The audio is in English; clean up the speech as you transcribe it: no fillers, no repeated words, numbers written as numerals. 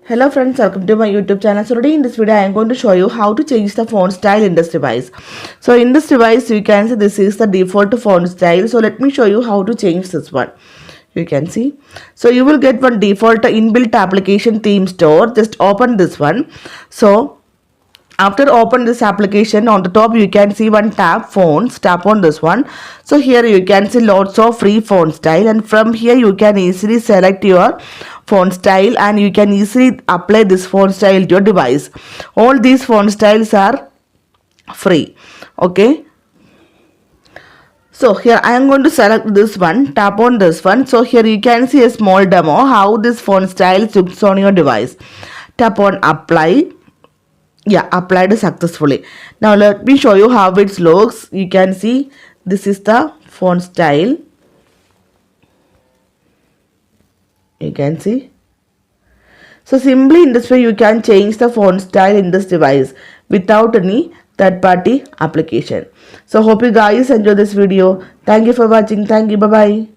Hello friends, welcome to my YouTube channel. So today in this video I am going to show you how to change the font style in this device. So in this device you can see this is the default font style. So let me show you how to change this one. You can see. So you will get one default inbuilt application theme store. Just open this one. So after open this application, on the top you can see one tab fonts. Tap on this one. So here you can see lots of free font style, and from here you can easily select your font style and you can easily apply this font style to your device. All these font styles are free. Okay, so here I am going to select this one. Tap on this one. So here you can see a small demo how this font style looks on your device. Tap on apply. Yeah, applied successfully. Now let me show you how it looks. You can see this is the font style. You can see. So simply in this way you can change the font style in this device without any third party application. So hope you guys enjoy this video. Thank you for watching. Thank you. Bye bye.